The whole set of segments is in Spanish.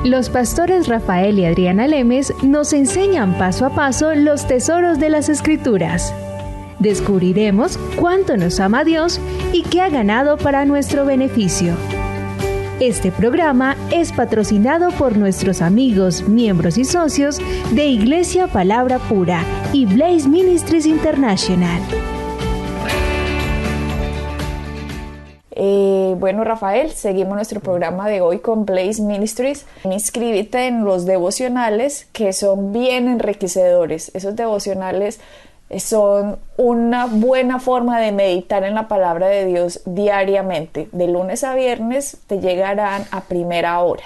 Los pastores Rafael y Adriana Lemes nos enseñan paso a paso los tesoros de las Escrituras. Descubriremos cuánto nos ama Dios y qué ha ganado para nuestro beneficio. Este programa es patrocinado por nuestros amigos, miembros y socios de Iglesia Palabra Pura y Blaze Ministries International. Bueno, Rafael, seguimos nuestro programa de hoy con Blaze Ministries. Inscríbete en los devocionales que son bien enriquecedores. Esos devocionales son una buena forma de meditar en la palabra de Dios diariamente. De lunes a viernes te llegarán a primera hora.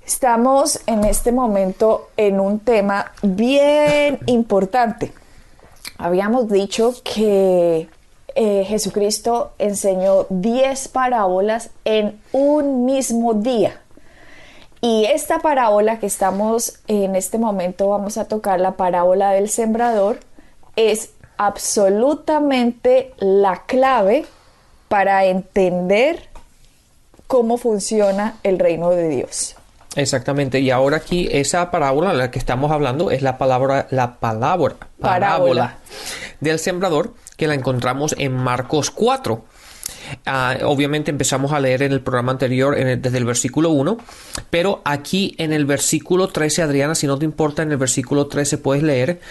Estamos en este momento en un tema bien importante. Habíamos dicho que Jesucristo enseñó 10 parábolas en un mismo día. Y esta parábola que estamos en este momento vamos a tocar, la parábola del sembrador, es absolutamente la clave para entender cómo funciona el reino de Dios. Exactamente, y ahora aquí esa parábola, la que estamos hablando, es la parábola del sembrador, que la encontramos en Marcos 4. Obviamente empezamos a leer en el programa anterior desde el versículo 1, pero aquí en el versículo 13, Adriana, si no te importa, en el versículo 13 puedes leer.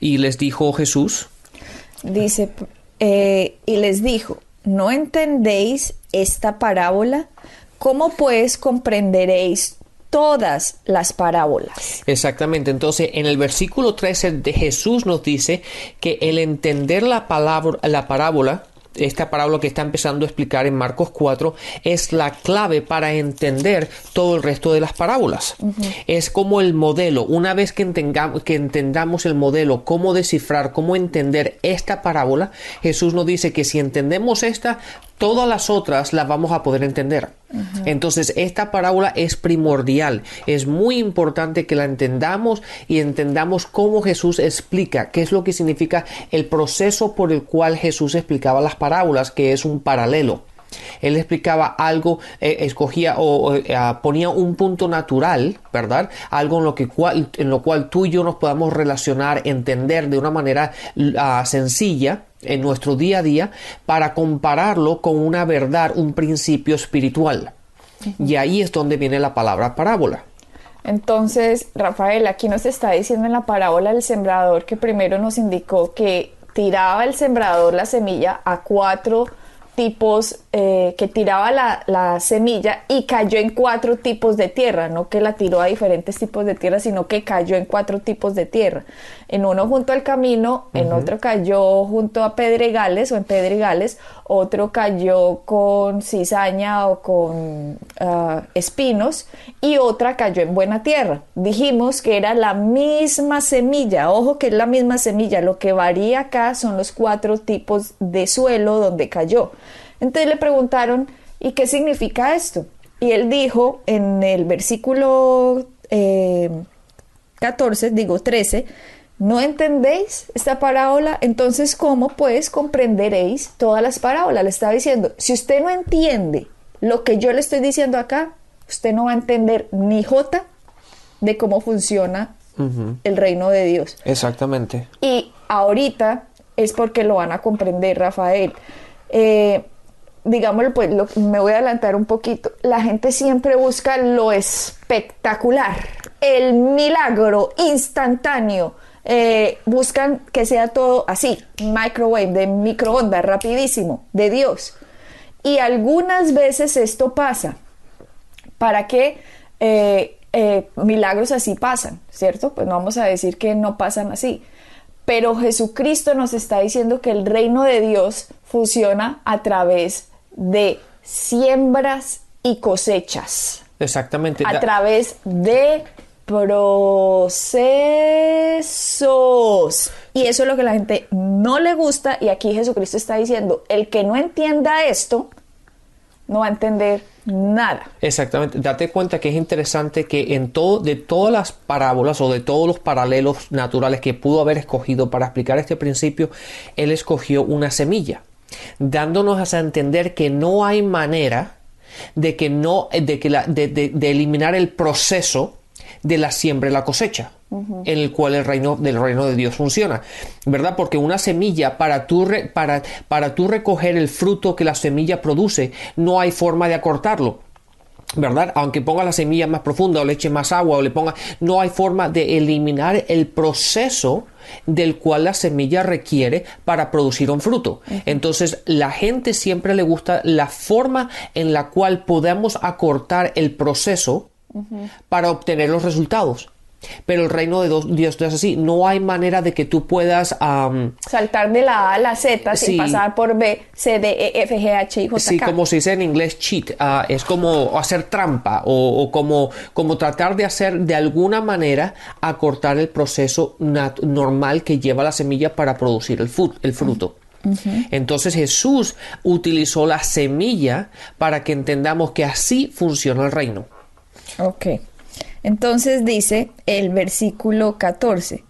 Y les dijo Jesús. Dice, y les dijo, ¿no entendéis esta parábola? ¿Cómo pues comprenderéis todas las parábolas? Exactamente. Entonces, en el versículo 13 de Jesús nos dice que el entender la parábola, esta parábola que está empezando a explicar en Marcos 4, es la clave para entender todo el resto de las parábolas. Es como el modelo. Una vez que entendamos el modelo, cómo descifrar, cómo entender esta parábola, Jesús nos dice que si entendemos esta, todas las otras las vamos a poder entender. Entonces, esta parábola es primordial. Es muy importante que la entendamos y entendamos cómo Jesús explica, qué es lo que significa el proceso por el cual Jesús explicaba las parábolas, que es un paralelo. Él explicaba algo, escogía o ponía un punto natural, ¿verdad? Algo en lo cual tú y yo nos podamos relacionar, entender de una manera sencilla en nuestro día a día, para compararlo con una verdad, un principio espiritual. Y ahí es donde viene la palabra parábola. Entonces, Rafael, aquí nos está diciendo en la parábola del sembrador que primero nos indicó que tiraba el sembrador la semilla a 4 tipos, que tiraba la semilla y cayó en 4 tipos de tierra, no que la tiró a diferentes tipos de tierra, sino que cayó en 4 tipos de tierra. En uno junto al camino, en otro cayó junto a pedregales o en pedregales, otro cayó con cizaña o con espinos, y otra cayó en buena tierra. Dijimos que era la misma semilla, ojo que es la misma semilla, lo que varía acá son los 4 tipos de suelo donde cayó. Entonces le preguntaron, ¿y qué significa esto? Y él dijo en el versículo 13, ¿no entendéis esta parábola? Entonces, ¿cómo pues comprenderéis todas las parábolas? Le estaba diciendo, si usted no entiende lo que yo le estoy diciendo acá, usted no va a entender ni jota de cómo funciona el reino de Dios. Exactamente. Y ahorita es porque lo van a comprender, Rafael. Digámoslo, pues me voy a adelantar un poquito. La gente siempre busca lo espectacular, el milagro instantáneo. Buscan que sea todo así, microwave, de microondas, rapidísimo, de Dios. Y algunas veces esto pasa. ¿Para qué milagros así pasan? ¿Cierto? Pues no vamos a decir que no pasan así. Pero Jesucristo nos está diciendo que el reino de Dios funciona a través de siembras y cosechas. Exactamente. A través de procesos. Y eso es lo que a la gente no le gusta. Y aquí Jesucristo está diciendo, el que no entienda esto, no va a entender nada. Exactamente. Date cuenta que es interesante que de todas las parábolas o de todos los paralelos naturales que pudo haber escogido para explicar este principio, él escogió una semilla, dándonos a entender que no hay manera de que no, de eliminar el proceso de la siembra y la cosecha, en el cual el reino de Dios funciona, ¿verdad? Porque una semilla, para tú recoger el fruto que la semilla produce, no hay forma de acortarlo, ¿verdad? Aunque ponga la semilla más profunda o le eche más agua no hay forma de eliminar el proceso del cual la semilla requiere para producir un fruto. Entonces, la gente siempre le gusta la forma en la cual podemos acortar el proceso para obtener los resultados. Pero el reino de Dios no es así. No hay manera de que tú puedas saltar de la A a la Z sí, sin pasar por B, C, D, E, F, G, H, I, J, K. Sí, como se dice en inglés, cheat. Es como hacer trampa o como tratar de hacer de alguna manera acortar el proceso normal que lleva la semilla para producir el fruto. Entonces Jesús utilizó la semilla para que entendamos que así funciona el reino. Ok. Entonces dice el versículo 14,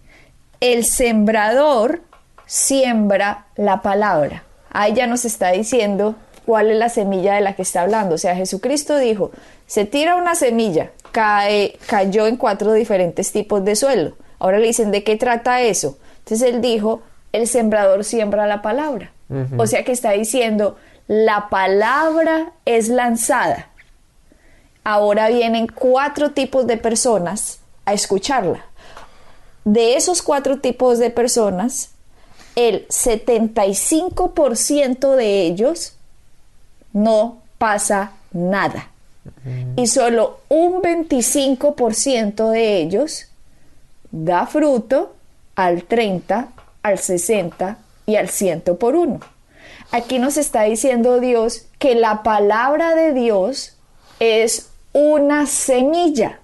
el sembrador siembra la palabra. Ahí ya nos está diciendo cuál es la semilla de la que está hablando. O sea, Jesucristo dijo, se tira una semilla, cayó en 4 diferentes tipos de suelo. Ahora le dicen, ¿de qué trata eso? Entonces él dijo, el sembrador siembra la palabra. O sea que está diciendo, la palabra es lanzada. Ahora vienen 4 tipos de personas a escucharla. De esos 4 tipos de personas, el 75% de ellos no pasa nada. Y solo un 25% de ellos da fruto al 30, al 60 y al 100 por 1. Aquí nos está diciendo Dios que la palabra de Dios es una semilla.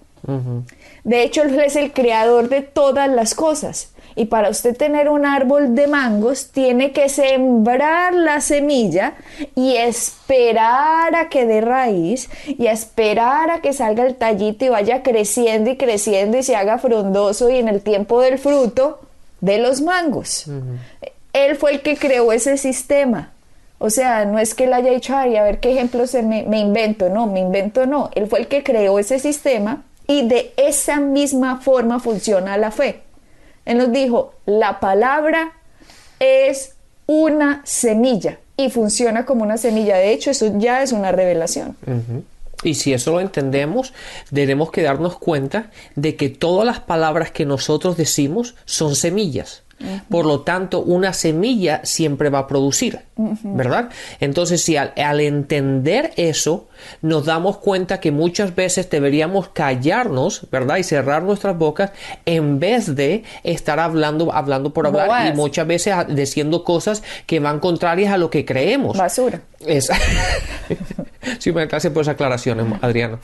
De hecho, Él es el creador de todas las cosas. Y para usted tener un árbol de mangos, tiene que sembrar la semilla y esperar a que dé raíz y esperar a que salga el tallito y vaya creciendo y creciendo y se haga frondoso y en el tiempo del fruto de los mangos. Él fue el que creó ese sistema. O sea, no es que él haya dicho, ay, a ver qué ejemplo me invento. No, no. Él fue el que creó ese sistema y de esa misma forma funciona la fe. Él nos dijo, la palabra es una semilla y funciona como una semilla. De hecho, eso ya es una revelación. Y si eso lo entendemos, tenemos que darnos cuenta de que todas las palabras que nosotros decimos son semillas. Por lo tanto, una semilla siempre va a producir, ¿verdad? Entonces, si al entender eso, nos damos cuenta que muchas veces deberíamos callarnos, ¿verdad? Y cerrar nuestras bocas en vez de estar hablando por hablar. Boas. Y muchas veces diciendo cosas que van contrarias a lo que creemos. Basura. Sí, gracias por esa aclaración, Adriano.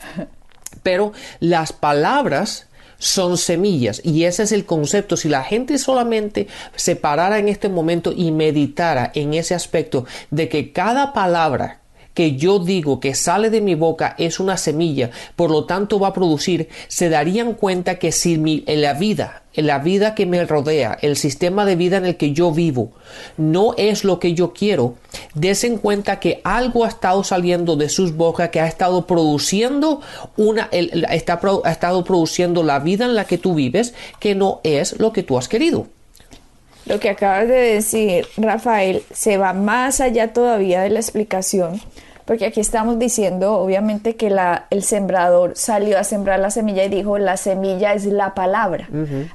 Pero las palabras son semillas y ese es el concepto. Si la gente solamente se parara en este momento y meditara en ese aspecto de que cada palabra que yo digo que sale de mi boca es una semilla, por lo tanto va a producir, se darían cuenta que si en la vida que me rodea, el sistema de vida en el que yo vivo, no es lo que yo quiero, desen cuenta que algo ha estado saliendo de sus bocas que ha estado produciendo ha estado produciendo la vida en la que tú vives, que no es lo que tú has querido. Lo que acabas de decir, Rafael, se va más allá todavía de la explicación, porque aquí estamos diciendo, obviamente, que el sembrador salió a sembrar la semilla y dijo, la semilla es la palabra.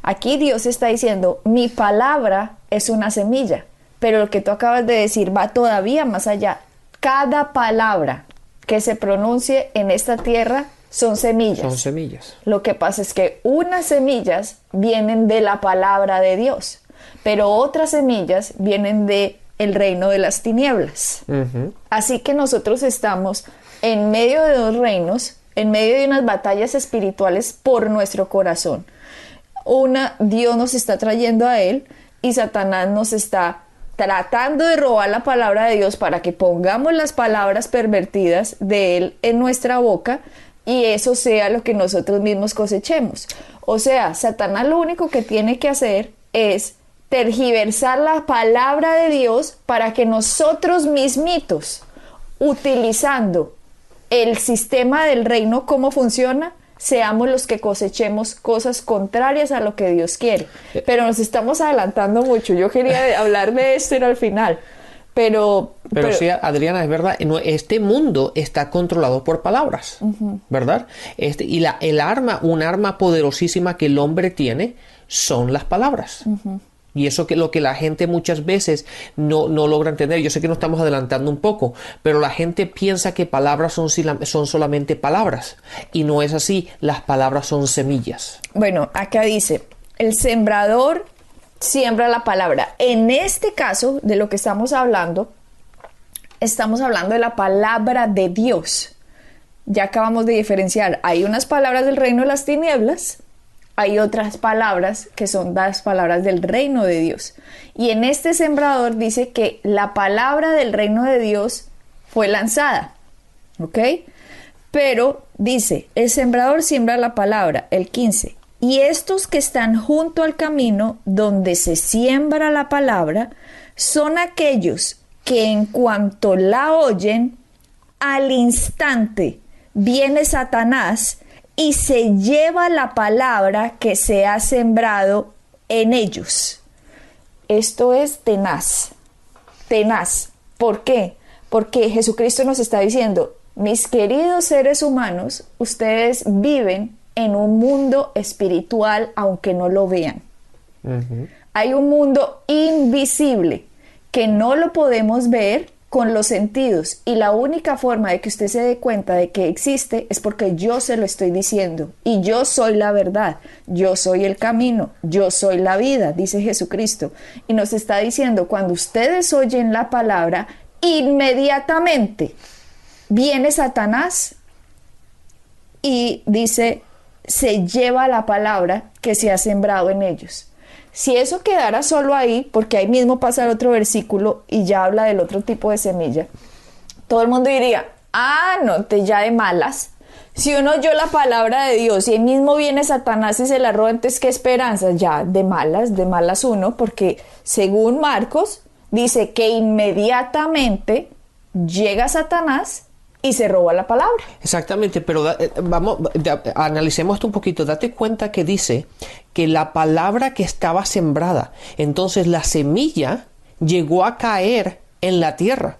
Aquí Dios está diciendo, mi palabra es una semilla, pero lo que tú acabas de decir va todavía más allá. Cada palabra que se pronuncie en esta tierra son semillas. Son semillas. Lo que pasa es que unas semillas vienen de la palabra de Dios, pero otras semillas vienen de el reino de las tinieblas. Así que nosotros estamos en medio de 2 reinos, en medio de unas batallas espirituales por nuestro corazón. Una, Dios nos está trayendo a Él y Satanás nos está tratando de robar la palabra de Dios para que pongamos las palabras pervertidas de Él en nuestra boca y eso sea lo que nosotros mismos cosechemos. O sea, Satanás lo único que tiene que hacer es tergiversar la palabra de Dios para que nosotros mismitos, utilizando el sistema del reino, ¿cómo funciona? Seamos los que cosechemos cosas contrarias a lo que Dios quiere. Pero nos estamos adelantando mucho. Yo quería hablar de esto al final. Pero sí, Adriana, es verdad, este mundo está controlado por palabras, ¿verdad? Y un arma poderosísima que el hombre tiene son las palabras. Y eso que lo que la gente muchas veces no logra entender. Yo sé que nos estamos adelantando un poco, pero la gente piensa que palabras son solamente palabras. Y no es así, las palabras son semillas. Bueno, acá dice, el sembrador siembra la palabra. En este caso, de lo que estamos hablando de la palabra de Dios. Ya acabamos de diferenciar. Hay unas palabras del reino de las tinieblas, hay otras palabras que son las palabras del reino de Dios. Y en este sembrador dice que la palabra del reino de Dios fue lanzada. ¿Ok? Pero dice, el sembrador siembra la palabra, el 15. Y estos que están junto al camino donde se siembra la palabra son aquellos que en cuanto la oyen, al instante viene Satanás y se lleva la palabra que se ha sembrado en ellos. Esto es tenaz, tenaz. ¿Por qué? Porque Jesucristo nos está diciendo, mis queridos seres humanos, ustedes viven en un mundo espiritual aunque no lo vean. Hay un mundo invisible que no lo podemos ver con los sentidos, y la única forma de que usted se dé cuenta de que existe es porque yo se lo estoy diciendo, y yo soy la verdad, yo soy el camino, yo soy la vida, dice Jesucristo, y nos está diciendo, cuando ustedes oyen la palabra, inmediatamente viene Satanás y dice, se lleva la palabra que se ha sembrado en ellos. Si eso quedara solo ahí, porque ahí mismo pasa el otro versículo y ya habla del otro tipo de semilla, todo el mundo diría, no, te ya de malas. Si uno oyó la palabra de Dios y ahí mismo viene Satanás y se la roba, entonces ¿qué esperanza? Ya de malas uno, porque según Marcos dice que inmediatamente llega Satanás y se roba la palabra. Exactamente, pero analicemos esto un poquito. Date cuenta que dice que la palabra que estaba sembrada, entonces la semilla llegó a caer en la tierra.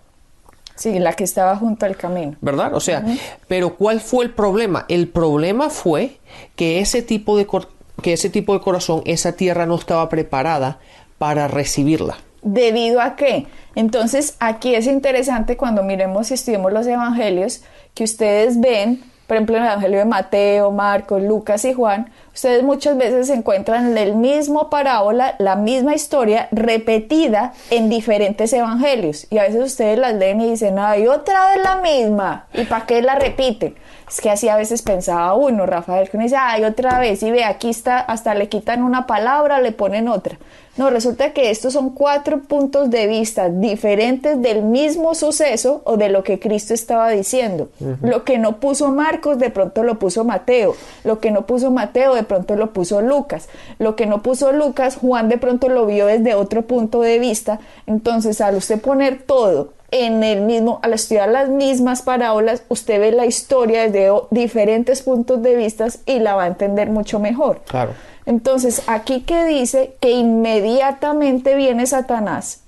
Sí, la que estaba junto al camino. ¿Verdad? O sea, pero ¿cuál fue el problema? El problema fue que ese tipo de corazón, esa tierra no estaba preparada para recibirla. ¿Debido a qué? Entonces, aquí es interesante cuando miremos y estudiemos los evangelios, que ustedes ven, por ejemplo, en el evangelio de Mateo, Marcos, Lucas y Juan, ustedes muchas veces encuentran el mismo parábola, la misma historia repetida en diferentes evangelios. Y a veces ustedes las leen y dicen, ay, otra vez la misma. ¿Y para qué la repiten? Es que así a veces pensaba uno, Rafael, que uno dice, ay, otra vez, y ve, aquí está, hasta le quitan una palabra, le ponen otra. No, resulta que estos son 4 puntos de vista diferentes del mismo suceso o de lo que Cristo estaba diciendo. Lo que no puso Marcos, de pronto lo puso Mateo. Lo que no puso Mateo, de pronto lo puso Lucas. Lo que no puso Lucas, Juan de pronto lo vio desde otro punto de vista. Entonces, al usted poner todo en el mismo, al estudiar las mismas parábolas, usted ve la historia desde diferentes puntos de vista y la va a entender mucho mejor. Claro. Entonces, aquí que dice que inmediatamente viene Satanás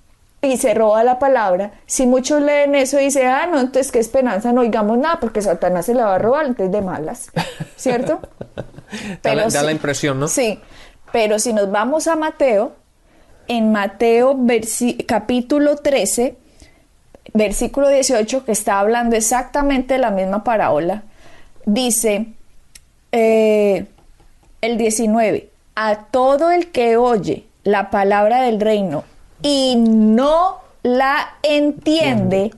y se roba la palabra, si muchos leen eso y dicen, no, entonces qué esperanza, no oigamos nada porque Satanás se la va a robar, entonces de malas, ¿cierto? Pero da la impresión, ¿no? Sí, pero si nos vamos a Mateo, en Mateo capítulo 13, versículo 18, que está hablando exactamente de la misma parábola, dice el 19, a todo el que oye la palabra del reino y no la entiende,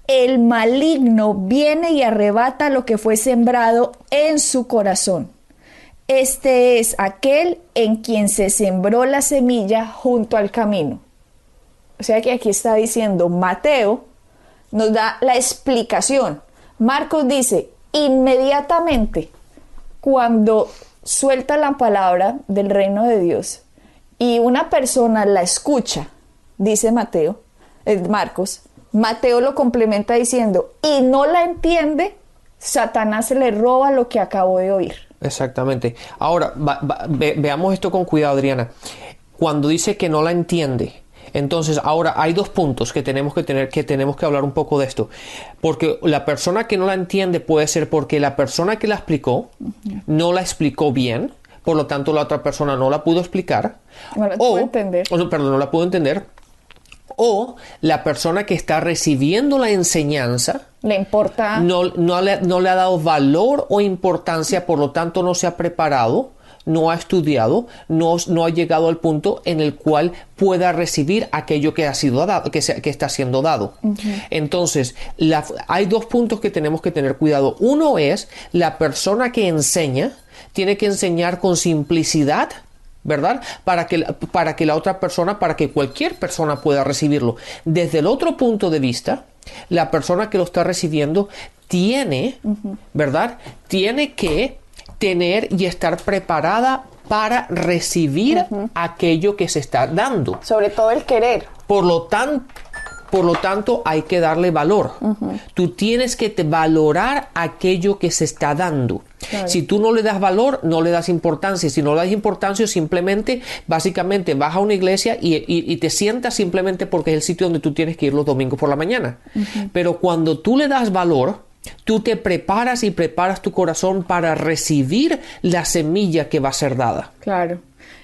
el maligno viene y arrebata lo que fue sembrado en su corazón. Este es aquel en quien se sembró la semilla junto al camino. O sea que aquí está diciendo Mateo, nos da la explicación. Marcos dice, inmediatamente, cuando suelta la palabra del reino de Dios y una persona la escucha, dice Marcos, Mateo lo complementa diciendo, y no la entiende, Satanás se le roba lo que acabó de oír. Exactamente. Ahora, veamos esto con cuidado, Adriana. Cuando dice que no la entiende, entonces ahora hay dos puntos que tenemos que hablar un poco de esto. Porque la persona que no la entiende puede ser porque la persona que la explicó no la explicó bien, por lo tanto la otra persona no la pudo explicar. No la pudo entender. No la pudo entender. O la persona que está recibiendo la enseñanza le importa, no le ha dado valor o importancia, por lo tanto no se ha preparado, no ha estudiado, no ha llegado al punto en el cual pueda recibir aquello que ha sido dado, que está siendo dado. Entonces, hay dos puntos que tenemos que tener cuidado. Uno es la persona que enseña, tiene que enseñar con simplicidad, ¿verdad? Para que la otra persona, para que cualquier persona pueda recibirlo. Desde el otro punto de vista, la persona que lo está recibiendo tiene, ¿verdad? Tiene que tener y estar preparada para recibir aquello que se está dando. Sobre todo el querer. Por lo tanto, hay que darle valor. Tú tienes que valorar aquello que se está dando. Claro. Si tú no le das valor, no le das importancia. Si no le das importancia, simplemente, básicamente, vas a una iglesia y te sientas simplemente porque es el sitio donde tú tienes que ir los domingos por la mañana. Pero cuando tú le das valor, tú te preparas y preparas tu corazón para recibir la semilla que va a ser dada. Claro.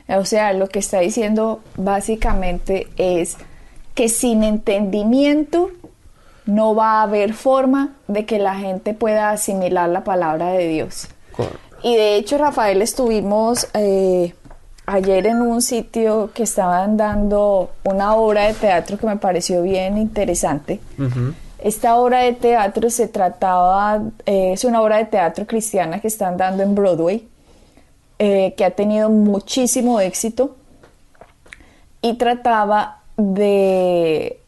O sea, lo que está diciendo básicamente es que sin entendimiento no va a haber forma de que la gente pueda asimilar la palabra de Dios. Correcto. Y de hecho, Rafael, estuvimos ayer en un sitio que estaban dando una obra de teatro que me pareció bien interesante. Esta obra de teatro es una obra de teatro cristiana que están dando en Broadway, que ha tenido muchísimo éxito y trataba de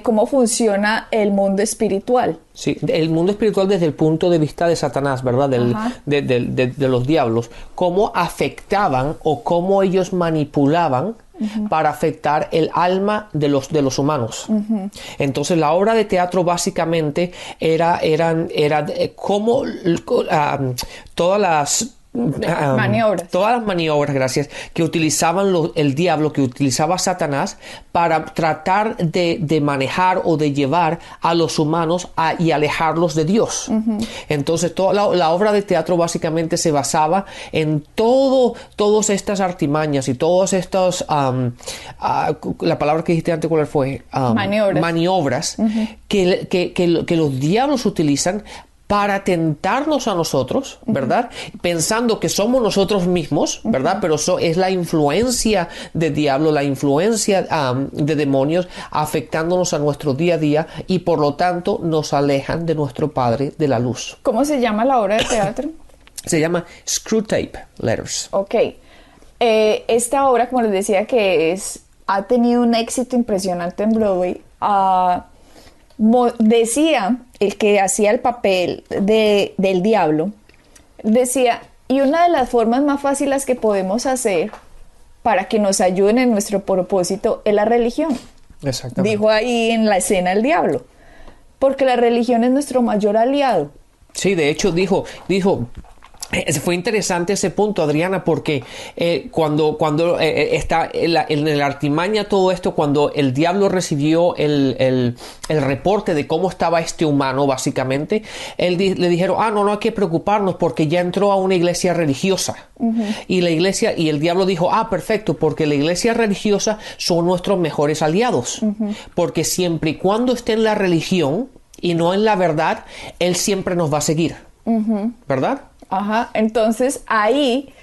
cómo funciona el mundo espiritual. Sí, el mundo espiritual desde el punto de vista de Satanás, ¿verdad? De los diablos. Cómo afectaban o cómo ellos manipulaban para afectar el alma de los humanos. Entonces la obra de teatro básicamente era cómo todas las maniobras, gracias, que utilizaban el diablo, que utilizaba Satanás para tratar de manejar o de llevar a los humanos y alejarlos de Dios. Entonces toda la obra de teatro básicamente se basaba en todas estas artimañas y todas estas la palabra que dijiste antes, ¿cuál fue? Maniobras que los diablos utilizan para tentarnos a nosotros, ¿verdad? Pensando que somos nosotros mismos, ¿verdad? Pero eso es la influencia de diablo, la influencia de demonios afectándonos a nuestro día a día y por lo tanto nos alejan de nuestro Padre de la luz. ¿Cómo se llama la obra de teatro? Se llama Screwtape Letters. Ok. Esta obra, como les decía, ha tenido un éxito impresionante en Broadway. Decía el que hacía el papel del diablo, decía, y una de las formas más fáciles que podemos hacer para que nos ayuden en nuestro propósito es la religión. Exactamente. Dijo ahí en la escena el diablo, porque la religión es nuestro mayor aliado. Sí, de hecho dijo, fue interesante ese punto, Adriana, porque cuando está en la artimaña todo esto, cuando el diablo recibió el reporte de cómo estaba este humano, básicamente, le dijeron, no hay que preocuparnos porque ya entró a una iglesia religiosa. Y el diablo dijo, perfecto, porque la iglesia religiosa son nuestros mejores aliados. Porque siempre y cuando esté en la religión y no en la verdad, él siempre nos va a seguir. ¿Verdad? Ajá, entonces ahí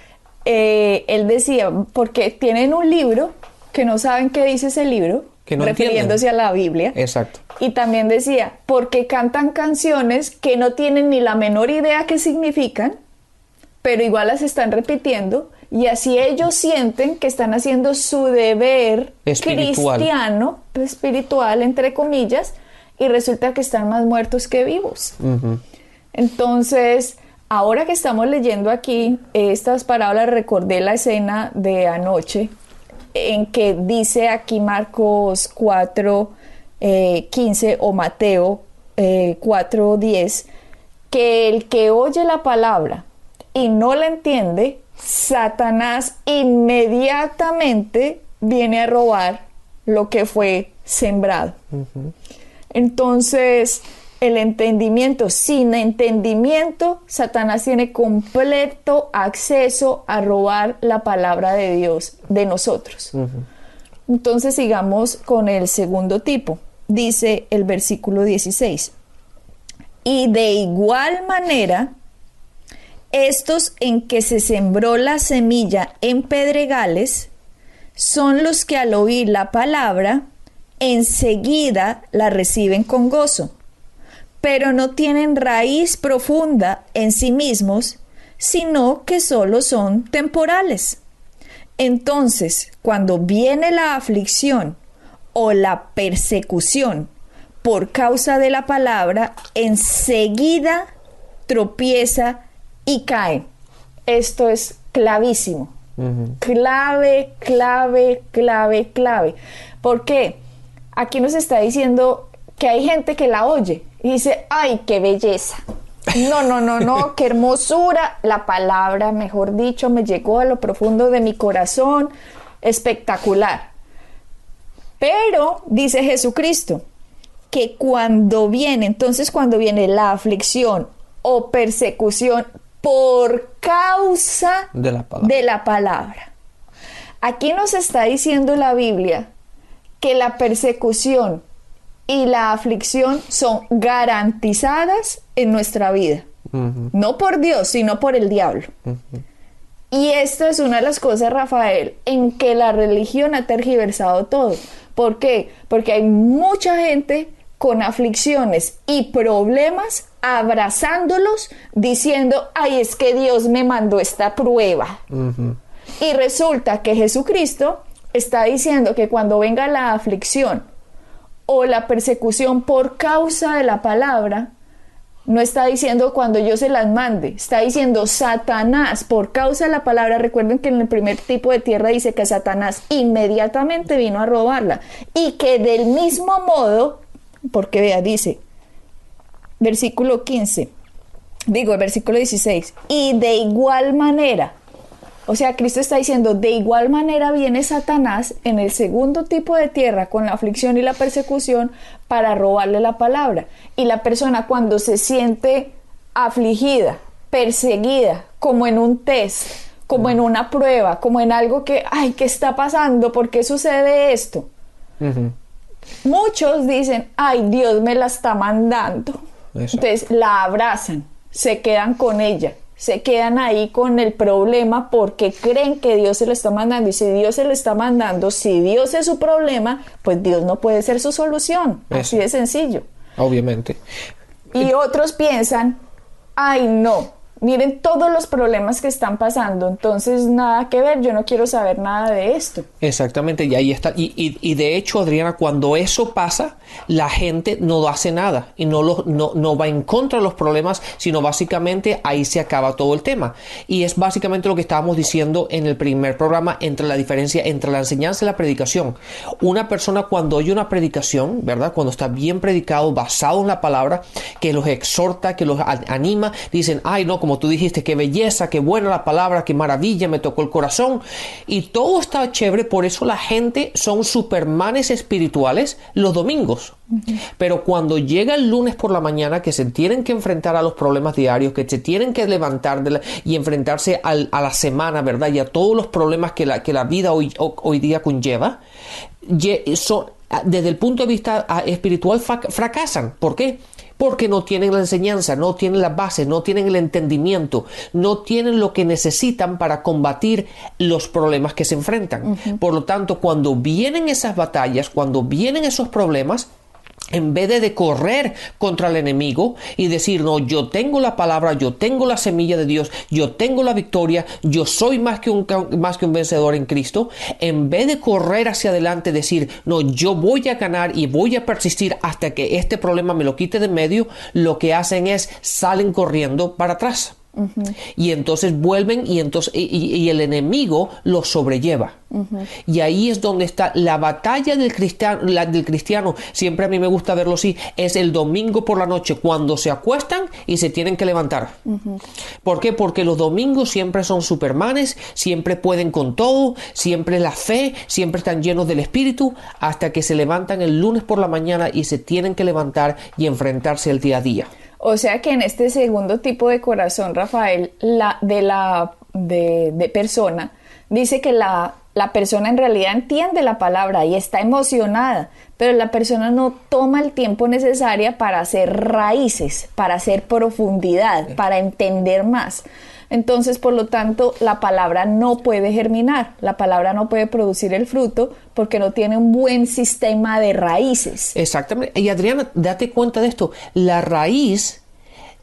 él decía, porque tienen un libro que no saben qué dice ese libro, que no refiriéndose entienden. A la Biblia. Exacto. Y también decía, porque cantan canciones que no tienen ni la menor idea qué significan, pero igual las están repitiendo, y así ellos sienten que están haciendo su deber cristiano, espiritual, entre comillas, y resulta que están más muertos que vivos. Entonces, ahora que estamos leyendo aquí estas parábolas, recordé la escena de anoche en que dice aquí Marcos 4:15 o Mateo 4:10, que el que oye la palabra y no la entiende, Satanás inmediatamente viene a robar lo que fue sembrado. Entonces, el entendimiento, sin entendimiento, Satanás tiene completo acceso a robar la palabra de Dios de nosotros. Entonces, sigamos con el segundo tipo. Dice el versículo 16. Y de igual manera, estos en que se sembró la semilla en pedregales son los que al oír la palabra enseguida la reciben con gozo, pero no tienen raíz profunda en sí mismos, sino que solo son temporales. Entonces, cuando viene la aflicción o la persecución por causa de la palabra, enseguida tropieza y cae. Esto es clavísimo. Clave, clave, clave, clave. ¿Por qué? Aquí nos está diciendo que hay gente que la oye y dice, ¡ay, qué belleza! No, qué hermosura. La palabra, mejor dicho, me llegó a lo profundo de mi corazón. Espectacular. Pero, dice Jesucristo, que cuando viene la aflicción o persecución por causa de la palabra. Aquí nos está diciendo la Biblia que la persecución y la aflicción son garantizadas en nuestra vida. No por Dios, sino por el diablo. Y esta es una de las cosas, Rafael, en que la religión ha tergiversado todo. ¿Por qué? Porque hay mucha gente con aflicciones y problemas abrazándolos, diciendo, ay, es que Dios me mandó esta prueba. Y resulta que Jesucristo está diciendo que cuando venga la aflicción o la persecución por causa de la palabra, no está diciendo cuando yo se las mande, está diciendo Satanás por causa de la palabra. Recuerden que en el primer tipo de tierra dice que Satanás inmediatamente vino a robarla, y que del mismo modo, porque vea, dice versículo 16, y de igual manera, o sea, Cristo está diciendo, de igual manera viene Satanás en el segundo tipo de tierra con la aflicción y la persecución para robarle la palabra. Y la persona, cuando se siente afligida, perseguida, como en un test, como en una prueba, como en algo que, ay, ¿qué está pasando? ¿Por qué sucede esto? Muchos dicen, ay, Dios me la está mandando. Eso. Entonces la abrazan, se quedan con ella, se quedan ahí con el problema porque creen que Dios se lo está mandando. Y si Dios se lo está mandando, si Dios es su problema, pues Dios no puede ser su solución. Eso. Así de sencillo. Obviamente. Y otros piensan, ay, no, miren todos los problemas que están pasando, entonces nada que ver, yo no quiero saber nada de esto. Exactamente, y ahí está. Y de hecho, Adriana, cuando eso pasa, la gente no hace nada y no va en contra de los problemas, sino básicamente ahí se acaba todo el tema. Y es básicamente lo que estábamos diciendo en el primer programa, entre la diferencia entre la enseñanza y la predicación. Una persona, cuando oye una predicación, ¿verdad? Cuando está bien predicado, basado en la palabra, que los exhorta, que los anima, dicen, ay, no, como tú dijiste, qué belleza, qué buena la palabra, qué maravilla, me tocó el corazón. Y todo está chévere, por eso la gente son supermanes espirituales los domingos. Pero cuando llega el lunes por la mañana, que se tienen que enfrentar a los problemas diarios, que se tienen que levantar y enfrentarse a la semana, ¿verdad? Y a todos los problemas que la vida hoy día conlleva, desde el punto de vista espiritual fracasan. ¿Por qué? Porque no tienen la enseñanza, no tienen la base, no tienen el entendimiento, no tienen lo que necesitan para combatir los problemas que se enfrentan. Por lo tanto, cuando vienen esas batallas, cuando vienen esos problemas, en vez de correr contra el enemigo y decir, no, yo tengo la palabra, yo tengo la semilla de Dios, yo tengo la victoria, yo soy más que un vencedor en Cristo, en vez de correr hacia adelante, decir, no, yo voy a ganar y voy a persistir hasta que este problema me lo quite de medio, lo que hacen es salen corriendo para atrás. Y entonces vuelven y el enemigo los sobrelleva. Y ahí es donde está la batalla del cristiano. Siempre a mí me gusta verlo así. Es el domingo por la noche cuando se acuestan y se tienen que levantar. ¿Por qué? Porque los domingos siempre son supermanes, siempre pueden con todo, siempre la fe, siempre están llenos del Espíritu, hasta que se levantan el lunes por la mañana y se tienen que levantar y enfrentarse al día a día. O sea que en este segundo tipo de corazón, Rafael, de persona, dice que la persona en realidad entiende la palabra y está emocionada, pero la persona no toma el tiempo necesario para hacer raíces, para hacer profundidad, para entender más. Entonces, por lo tanto, la palabra no puede germinar, la palabra no puede producir el fruto porque no tiene un buen sistema de raíces. Exactamente. Y Adriana, date cuenta de esto. La raíz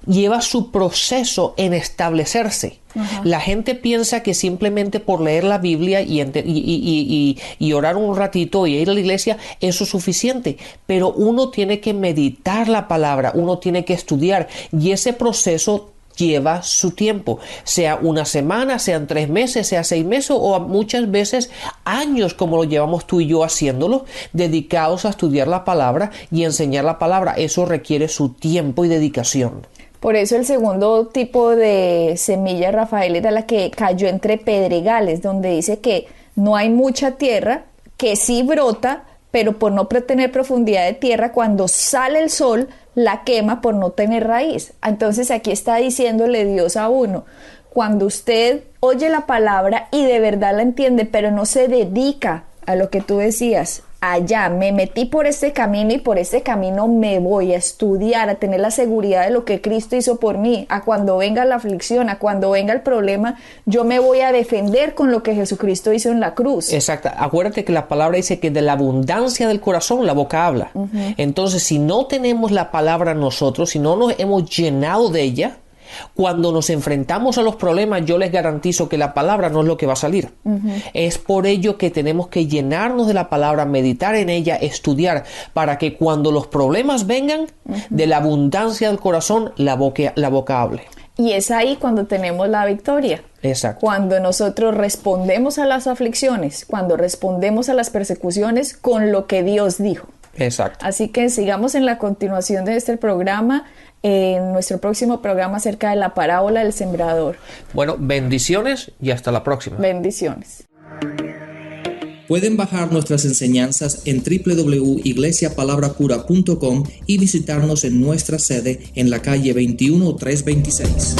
lleva su proceso en establecerse. La gente piensa que simplemente por leer la Biblia y orar un ratito y ir a la iglesia, eso es suficiente. Pero uno tiene que meditar la palabra, uno tiene que estudiar, y ese proceso lleva su tiempo, sea una semana, sean 3 meses, sea 6 meses o muchas veces años, como lo llevamos tú y yo haciéndolo, dedicados a estudiar la palabra y enseñar la palabra. Eso requiere su tiempo y dedicación. Por eso el segundo tipo de semilla, Rafael, era la que cayó entre pedregales, donde dice que no hay mucha tierra, que sí brota, pero por no tener profundidad de tierra, cuando sale el sol, la quema por no tener raíz. Entonces aquí está diciéndole Dios a uno, cuando usted oye la palabra y de verdad la entiende, pero no se dedica a lo que tú decías, allá me metí por este camino y por este camino me voy a estudiar, a tener la seguridad de lo que Cristo hizo por mí, a cuando venga la aflicción, a cuando venga el problema, yo me voy a defender con lo que Jesucristo hizo en la cruz. Exacto. Acuérdate que la palabra dice que de la abundancia del corazón la boca habla. Entonces, si no tenemos la palabra nosotros, si no nos hemos llenado de ella, cuando nos enfrentamos a los problemas, yo les garantizo que la palabra no es lo que va a salir. Es por ello que tenemos que llenarnos de la palabra, meditar en ella, estudiar, para que cuando los problemas vengan, de la abundancia del corazón, la boca hable. Y es ahí cuando tenemos la victoria. Exacto. Cuando nosotros respondemos a las aflicciones, cuando respondemos a las persecuciones con lo que Dios dijo. Exacto. Así que sigamos en la continuación de este programa, en nuestro próximo programa acerca de la parábola del sembrador. Bueno, bendiciones y hasta la próxima. Bendiciones. Pueden bajar nuestras enseñanzas en www.iglesiapalabracura.com y visitarnos en nuestra sede en la calle 21326.